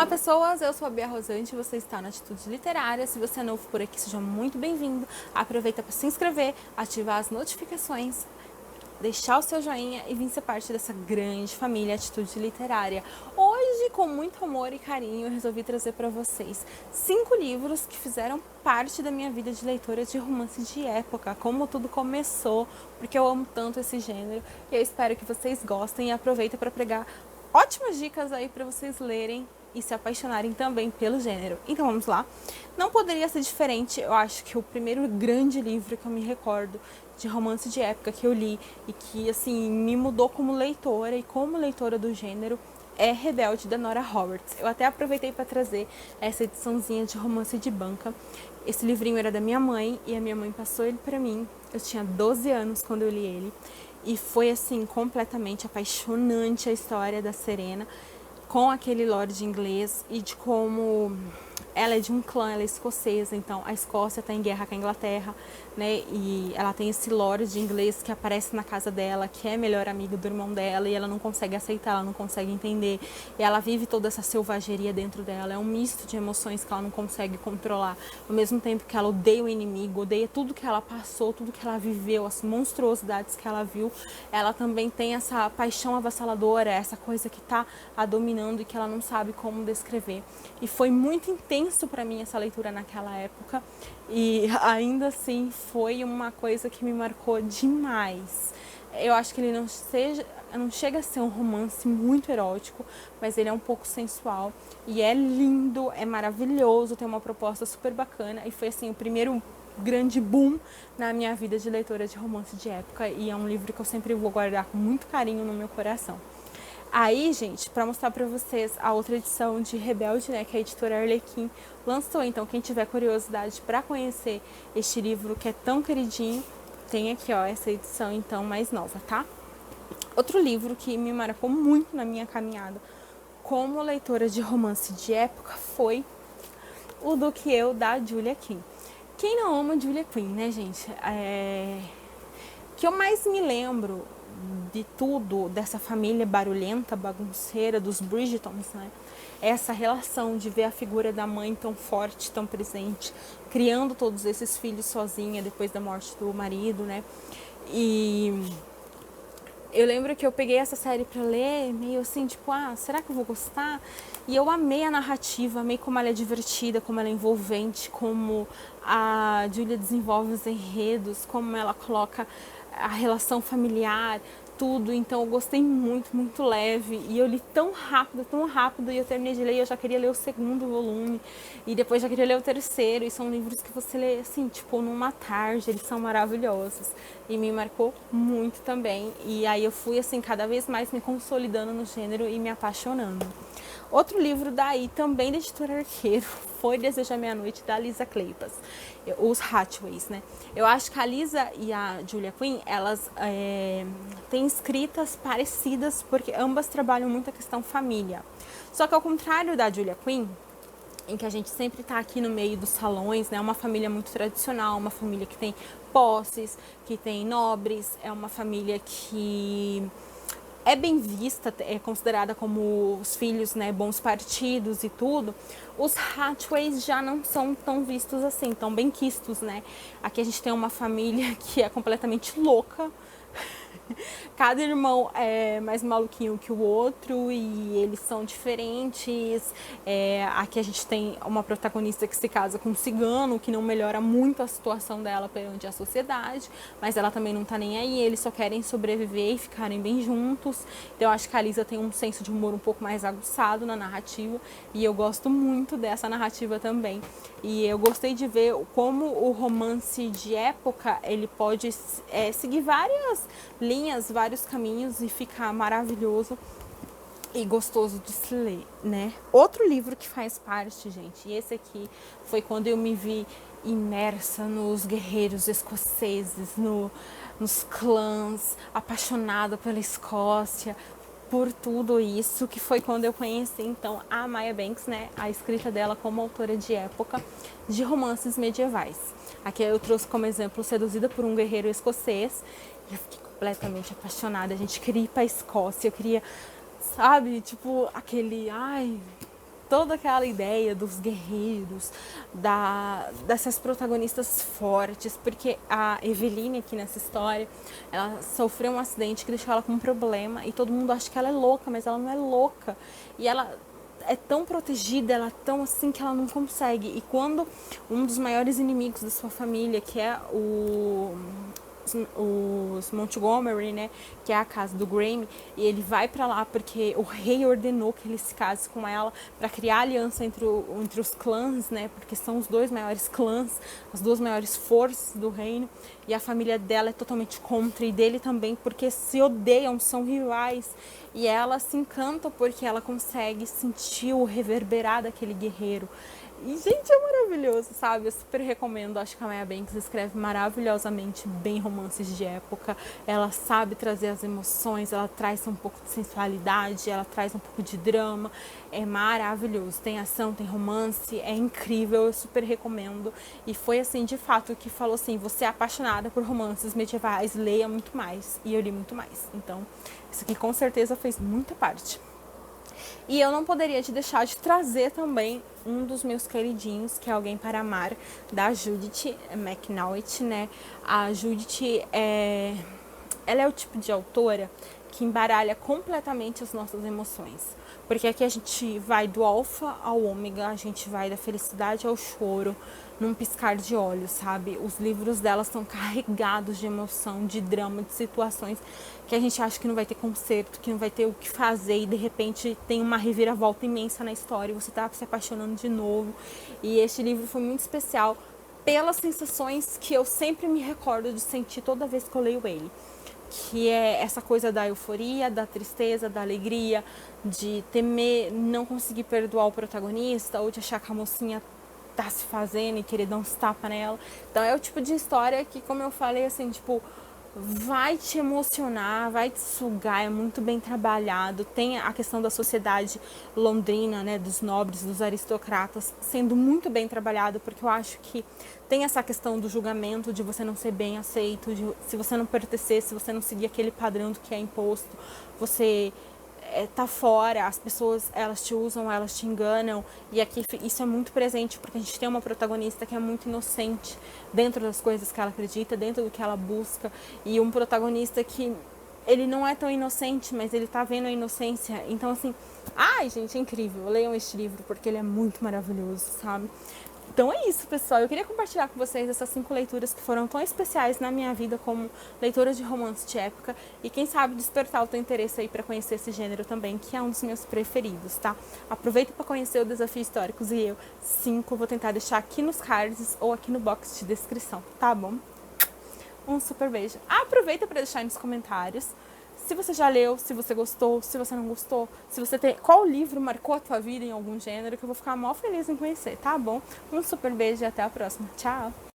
Olá pessoas, eu sou a Bia Rosante, você está na Atitude Literária. Se você é novo por aqui, seja muito bem-vindo. Aproveita para se inscrever, ativar as notificações, deixar o seu joinha e vir ser parte dessa grande família Atitude Literária. Hoje, com muito amor e carinho, eu resolvi trazer para vocês 5 livros que fizeram parte da minha vida de leitora de romance de época, como tudo começou, porque eu amo tanto esse gênero e eu espero que vocês gostem e aproveitem para pregar ótimas dicas aí para vocês lerem e se apaixonarem também pelo gênero. Então vamos lá. Não poderia ser diferente, eu acho que o primeiro grande livro que eu me recordo de romance de época que eu li e que assim me mudou como leitora e como leitora do gênero é Rebelde, da Nora Roberts. Eu até aproveitei para trazer essa ediçãozinha de romance de banca. Esse livrinho era da minha mãe e a minha mãe passou ele para mim. Eu tinha 12 anos quando eu li ele e foi assim completamente apaixonante a história da Serena com aquele lord inglês e de como ela é de um clã, ela é escocesa, então a Escócia está em guerra com a Inglaterra, né? E ela tem esse lord inglês que aparece na casa dela, que é melhor amigo do irmão dela, e ela não consegue aceitar, ela não consegue entender. E ela vive toda essa selvageria dentro dela, é um misto de emoções que ela não consegue controlar. Ao mesmo tempo que ela odeia o inimigo, odeia tudo que ela passou, tudo que ela viveu, as monstruosidades que ela viu, ela também tem essa paixão avassaladora, essa coisa que está a dominando e que ela não sabe como descrever. E foi muito intenso para mim essa leitura naquela época e ainda assim foi uma coisa que me marcou demais. Eu acho que ele não chega a ser um romance muito erótico, mas ele é um pouco sensual e é lindo, é maravilhoso, tem uma proposta super bacana e foi assim o primeiro grande boom na minha vida de leitora de romance de época e é um livro que eu sempre vou guardar com muito carinho no meu coração. Aí, gente, para mostrar para vocês a outra edição de Rebelde, né, que a editora Arlequim lançou. Então, quem tiver curiosidade para conhecer este livro que é tão queridinho, tem aqui, ó, essa edição então mais nova, tá? Outro livro que me marcou muito na minha caminhada como leitora de romance de época foi O Do Que Eu, da Julia Quinn. Quem não ama Julia Quinn, né, gente? Que eu mais me lembro de tudo, dessa família barulhenta, bagunceira, dos Bridgertons, né? Essa relação de ver a figura da mãe tão forte, tão presente, criando todos esses filhos sozinha depois da morte do marido, né? E eu lembro que eu peguei essa série pra ler, meio assim, tipo, será que eu vou gostar? E eu amei a narrativa, amei como ela é divertida, como ela é envolvente, como a Julia desenvolve os enredos, como ela coloca a relação familiar, tudo. Então eu gostei muito, muito leve. E eu li tão rápido, e eu terminei de ler e eu já queria ler o segundo volume. E depois já queria ler o terceiro. E são livros que você lê, assim, tipo, numa tarde. Eles são maravilhosos. E me marcou muito também. E aí eu fui, assim, cada vez mais me consolidando no gênero e me apaixonando. Outro livro daí, também da editora Arqueiro, foi Desejo à Meia-Noite, da Lisa Kleypas, os Hatchaways, né? Eu acho que a Lisa e a Julia Quinn, elas têm escritas parecidas, porque ambas trabalham muito a questão família. Só que ao contrário da Julia Quinn, em que a gente sempre está aqui no meio dos salões, né? Uma família muito tradicional, uma família que tem posses, que tem nobres, é uma família que é bem vista, é considerada como os filhos, né, bons partidos e tudo. Os Hatchaways já não são tão vistos assim, tão bem quistos, né? Aqui a gente tem uma família que é completamente louca. Cada irmão é mais maluquinho que o outro e eles são diferentes. Aqui a gente tem uma protagonista que se casa com um cigano, que não melhora muito a situação dela perante a sociedade, mas ela também não tá nem aí, eles só querem sobreviver e ficarem bem juntos. Então eu acho que a Lisa tem um senso de humor um pouco mais aguçado na narrativa e eu gosto muito dessa narrativa também. E eu gostei de ver como o romance de época ele pode seguir várias linhas, vários caminhos e ficar maravilhoso e gostoso de se ler, né? Outro livro que faz parte, gente, e esse aqui foi quando eu me vi imersa nos guerreiros escoceses, nos clãs, apaixonada pela Escócia, por tudo isso, que foi quando eu conheci então a Maya Banks, né, a escrita dela como autora de época de romances medievais. Aqui eu trouxe como exemplo Seduzida por um Guerreiro Escocês. Eu fiquei completamente apaixonada, a gente queria ir pra Escócia, eu queria, sabe, tipo, aquele, toda aquela ideia dos guerreiros, dessas protagonistas fortes, porque a Eveline aqui nessa história, ela sofreu um acidente que deixou ela com um problema e todo mundo acha que ela é louca, mas ela não é louca. E ela é tão protegida, ela é tão assim que ela não consegue. E quando um dos maiores inimigos da sua família, que é os Montgomery, né, que é a casa do Graeme, e ele vai pra lá porque o rei ordenou que ele se case com ela para criar aliança entre os clãs, né, porque são os dois maiores clãs, as duas maiores forças do reino, e a família dela é totalmente contra, e dele também, porque se odeiam, são rivais, e ela se encanta porque ela consegue sentir o reverberar daquele guerreiro. E, gente, é maravilhoso, sabe? Eu super recomendo. Acho que a Maya Banks escreve maravilhosamente bem romances de época. Ela sabe trazer as emoções, ela traz um pouco de sensualidade, ela traz um pouco de drama. É maravilhoso. Tem ação, tem romance, é incrível, eu super recomendo. E foi, assim, de fato, que falou assim, você é apaixonada por romances medievais, leia muito mais. E eu li muito mais. Então, isso aqui com certeza fez muita parte. E eu não poderia te deixar de trazer também um dos meus queridinhos, que é Alguém para Amar, da Judith McNaught, né? A Judith ela é o tipo de autora que embaralha completamente as nossas emoções. Porque aqui a gente vai do alfa ao ômega, a gente vai da felicidade ao choro, num piscar de olhos, sabe? Os livros dela são carregados de emoção, de drama, de situações que a gente acha que não vai ter conserto, que não vai ter o que fazer e de repente tem uma reviravolta imensa na história e você tá se apaixonando de novo. E este livro foi muito especial pelas sensações que eu sempre me recordo de sentir toda vez que eu leio ele. Que é essa coisa da euforia, da tristeza, da alegria, de temer não conseguir perdoar o protagonista ou de achar que a mocinha tá se fazendo e querer dar uns tapas nela. Então é o tipo de história que, como eu falei, assim, tipo, vai te emocionar, vai te sugar, é muito bem trabalhado. Tem a questão da sociedade londrina, né, dos nobres, dos aristocratas, sendo muito bem trabalhado, porque eu acho que tem essa questão do julgamento, de você não ser bem aceito, de se você não pertencer, se você não seguir aquele padrão do que é imposto, você tá fora, as pessoas, elas te usam, elas te enganam, e aqui isso é muito presente, porque a gente tem uma protagonista que é muito inocente dentro das coisas que ela acredita, dentro do que ela busca, e um protagonista que ele não é tão inocente, mas ele tá vendo a inocência, então assim, ai gente, é incrível, leiam este livro, porque ele é muito maravilhoso, sabe? Então é isso, pessoal. Eu queria compartilhar com vocês essas 5 leituras que foram tão especiais na minha vida como leitora de romance de época e quem sabe despertar o teu interesse aí para conhecer esse gênero também, que é um dos meus preferidos, tá? Aproveita para conhecer o Desafio Históricos e eu 5 vou tentar deixar aqui nos cards ou aqui no box de descrição, tá bom? Um super beijo. Aproveita para deixar aí nos comentários se você já leu, se você gostou, se você não gostou, se você tem qual livro marcou a tua vida em algum gênero, que eu vou ficar mó feliz em conhecer, tá bom? Um super beijo e até a próxima. Tchau!